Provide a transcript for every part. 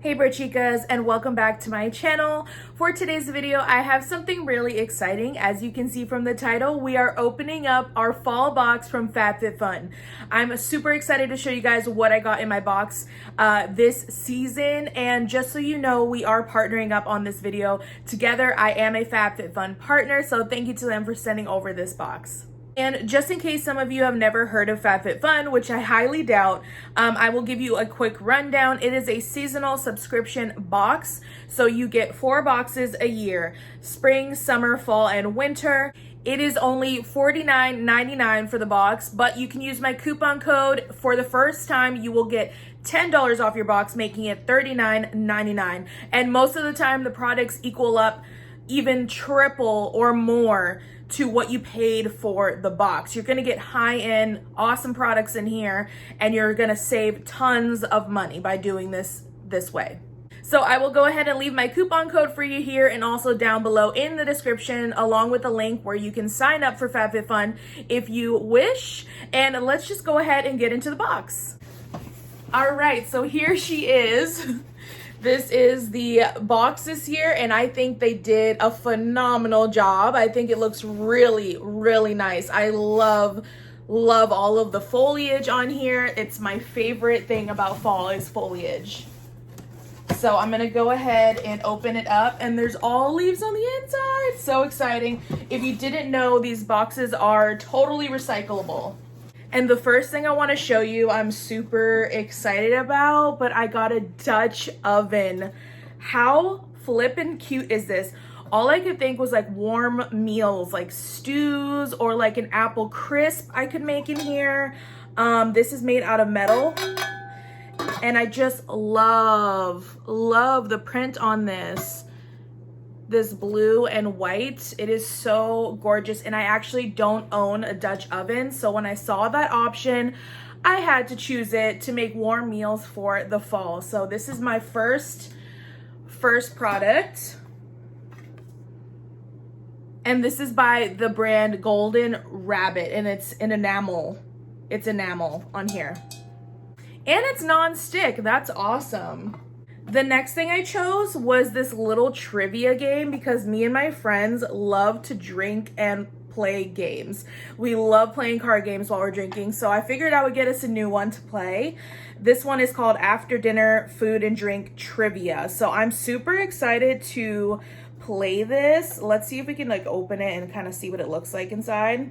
Hey BROCHIKAS, and welcome back to my channel. For today's video, I have something really exciting. As you can see from the title, we are opening up our fall box from Fabfitfun. I'm super excited to show you guys what I got in my box this season. And just so you know, we are partnering up on this video together. I am a Fabfitfun partner, so thank you to them for sending over this box. And just in case some of you have never heard of Fabfitfun, which I highly doubt, I will give you a quick rundown. It is a seasonal subscription box. So you get 4 boxes a year: spring, summer, fall, and winter. It is only $49.99 for the box, but you can use my coupon code. For the first time, you will get $10 off your box, making it $39.99. And most of the time, the products equal up even triple or more to what you paid for the box. You're gonna get high-end, awesome products in here, and you're gonna save tons of money by doing this way. So I will go ahead and leave my coupon code for you here and also down below in the description, along with a link where you can sign up for Fabfitfun if you wish. And let's just go ahead and get into the box. All right, so here she is. This is the box this year, and I think they did a phenomenal job. I think it looks really, really nice. I love all of the foliage on here. It's my favorite thing about fall is foliage. So I'm gonna go ahead and open it up, and there's all leaves on the inside. So exciting. If you didn't know, these boxes are totally recyclable. And the first thing I want to show you, I'm super excited about, but I got a Dutch oven. How flippin' cute is this? All I could think was like warm meals, like stews or like an apple crisp I could make in here. This is made out of metal. And I just love the print on this blue and white. It is so gorgeous, and I actually don't own a Dutch oven, so when I saw that option, I had to choose it to make warm meals for the fall. So this is my first product, and this is by the brand Golden Rabbit, and it's an enamel. It's enamel on here, and it's non-stick. That's awesome. The next thing I chose was this little trivia game because me and my friends love to drink and play games. We love playing card games while we're drinking, so I figured I would get us a new one to play. This one is called After Dinner Food and Drink Trivia. So I'm super excited to play this. Let's see if we can like open it and kind of see what it looks like inside.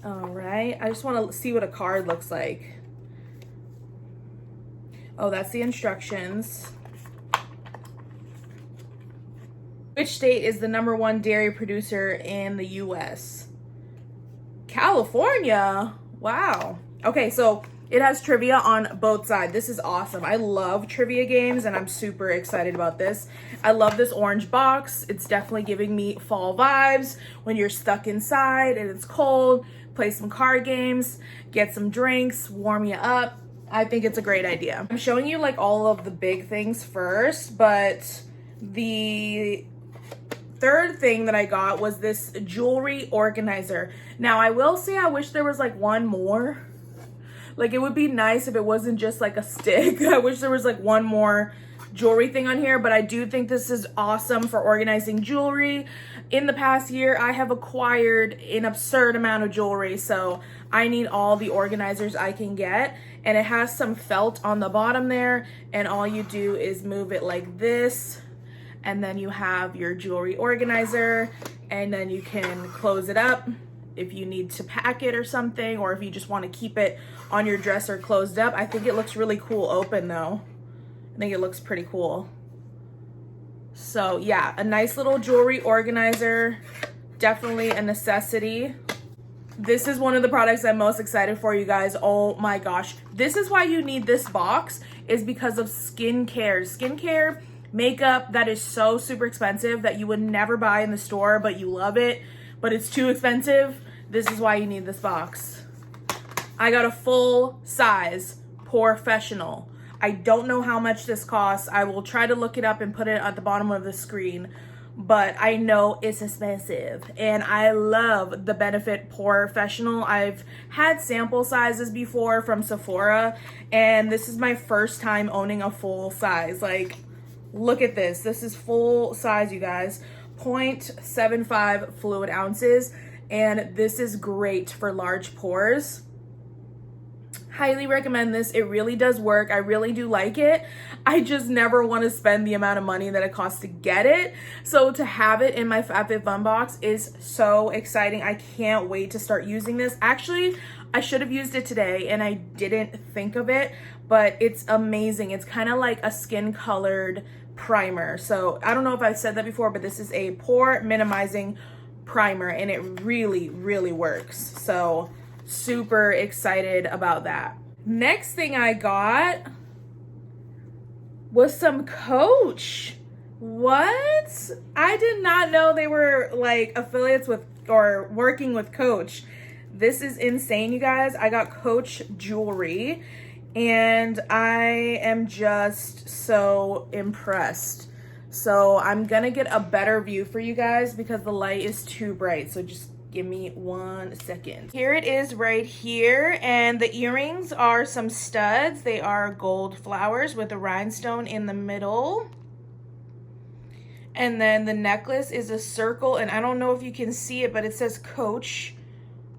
All right, I just want to see what a card looks like. Oh, that's the instructions. Which state is the #1 dairy producer in the US? California. Wow. Okay, so it has trivia on both sides. This is awesome. I love trivia games, and I'm super excited about this. I love this orange box. It's definitely giving me fall vibes when you're stuck inside and it's cold. Play some card games, get some drinks, warm you up. I think it's a great idea. I'm showing you like all of the big things first, but the third thing that I got was this jewelry organizer. Now I will say I wish there was like one more. Like it would be nice if it wasn't just like a stick. I wish there was like one more jewelry thing on here, but I do think this is awesome for organizing jewelry. In the past year, I have acquired an absurd amount of jewelry, so I need all the organizers I can get. And it has some felt on the bottom there, and all you do is move it like this, and then you have your jewelry organizer, and then you can close it up if you need to pack it or something, or if you just want to keep it on your dresser closed up. I think it looks really cool open though. I think it looks pretty cool. So yeah, a nice little jewelry organizer, definitely a necessity. This is one of the products I'm most excited for, you guys. Oh my gosh. This is why you need this box, is because of skincare. Skincare, makeup that is so super expensive that you would never buy in the store, but you love it, but it's too expensive. This is why you need this box. I got a full size professional. I don't know how much this costs. I will try to look it up and put it at the bottom of the screen. but I know it's expensive. And I love the Benefit Professional. I've had sample sizes before from Sephora, and this is my first time owning a full size. Like, look at this. This is full size, you guys. 0.75 fluid ounces, and this is great for large pores. Highly recommend this. It really does work. I really do like it. I just never want to spend the amount of money that it costs to get it. So to have it in my Fabfitfun box is so exciting. I can't wait to start using this. Actually, I should have used it today and I didn't think of it, but it's amazing. It's kind of like a skin colored primer. So I don't know if I've said that before, but this is a pore minimizing primer and it really, really works. So super excited about that. Next thing I got was some Coach. What? I did not know they were like affiliates with or working with Coach. This is insane, you guys. I got Coach jewelry and I am just so impressed. So I'm gonna get a better view for you guys because the light is too bright. So just give me 1 second. Here it is right here, and the earrings are some studs. They are gold flowers with a rhinestone in the middle. And then the necklace is a circle, and I don't know if you can see it, but it says Coach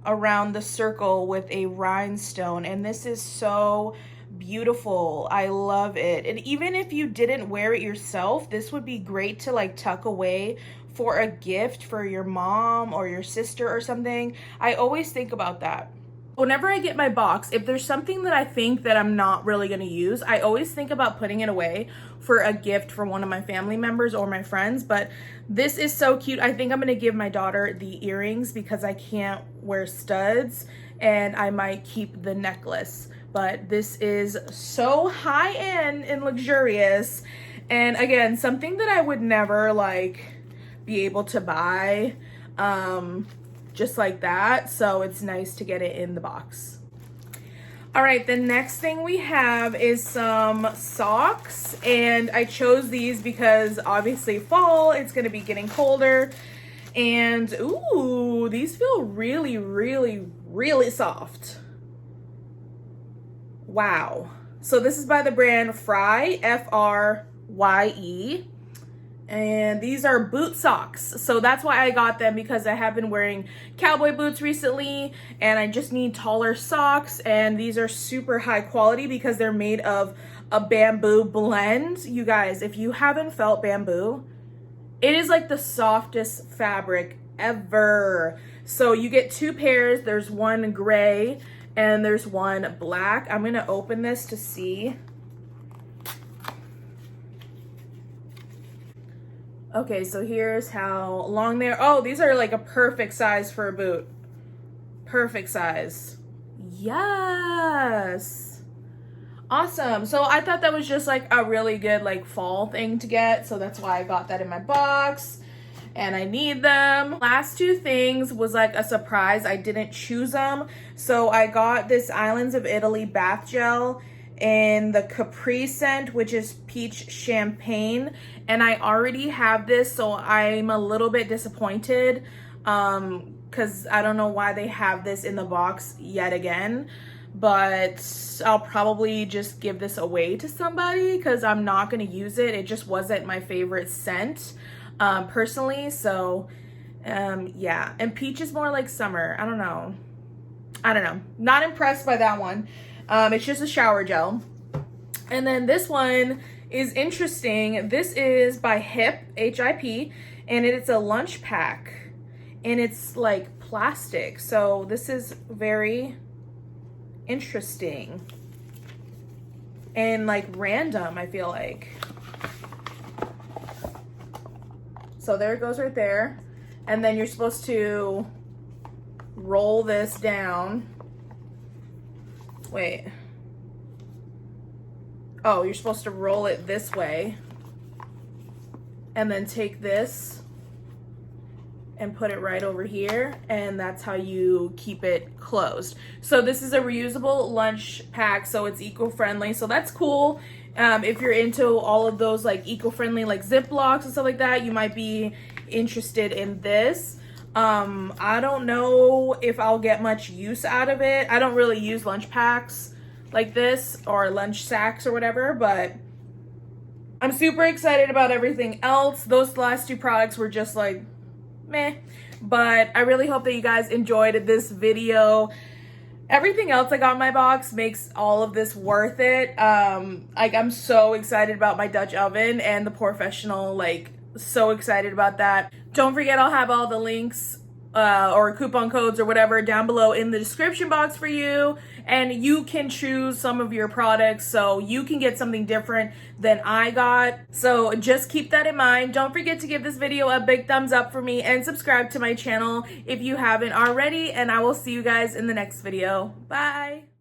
around the circle with a rhinestone, and this is so beautiful. I love it. And even if you didn't wear it yourself, this would be great to like tuck away for a gift for your mom or your sister or something. I always think about that. Whenever I get my box, if there's something that I think that I'm not really gonna use, I always think about putting it away for a gift for one of my family members or my friends. But this is so cute. I think I'm gonna give my daughter the earrings because I can't wear studs, and I might keep the necklace. But this is so high-end and luxurious. And again, something that I would never like be able to buy just like that. So it's nice to get it in the box. All right, the next thing we have is some socks, and I chose these because obviously fall, it's gonna be getting colder. And ooh, these feel really, really, really soft. Wow. So this is by the brand FRYE, F-R-Y-E. And these are boot socks. So that's why I got them, because I have been wearing cowboy boots recently and I just need taller socks. And these are super high quality because they're made of a bamboo blend. You guys, if you haven't felt bamboo, it is like the softest fabric ever. So you get 2 pairs. There's one gray and there's one black. I'm gonna open this to see. Okay, so here's how long they're. Oh, these are like a perfect size for a boot. Perfect size. Yes. Awesome. So I thought that was just like a really good like fall thing to get. So that's why I got that in my box. And I need them. Last 2 things was like a surprise. I didn't choose them. So I got this Islands of Italy bath gel in the Capri scent, which is peach champagne, and I already have this, so I'm a little bit disappointed because I don't know why they have this in the box yet again, but I'll probably just give this away to somebody because I'm not going to use it. It just wasn't my favorite scent personally. So yeah, and peach is more like summer. I don't know, not impressed by that one. It's just a shower gel. And then this one is interesting. This is by HIP, H-I-P, and it's a lunch pack. And it's like plastic. So this is very interesting. And like random, I feel like. So there it goes right there. And then you're supposed to roll this down. Wait. Oh, you're supposed to roll it this way and then take this and put it right over here, and that's how you keep it closed. So this is a reusable lunch pack, so it's eco-friendly, so that's cool. If you're into all of those like eco-friendly like Ziplocs and stuff like that, you might be interested in this. I don't know if I'll get much use out of it. I don't really use lunch packs like this or lunch sacks or whatever, but I'm super excited about everything else. Those last two products were just like meh, but I really hope that you guys enjoyed this video. Everything else I got in my box makes all of this worth it. Like, I'm so excited about my Dutch oven and the Professional, like so excited about that. Don't forget, I'll have all the links or coupon codes or whatever down below in the description box for you, and you can choose some of your products so you can get something different than I got. So just keep that in mind. Don't forget to give this video a big thumbs up for me and subscribe to my channel if you haven't already, and I will see you guys in the next video. Bye.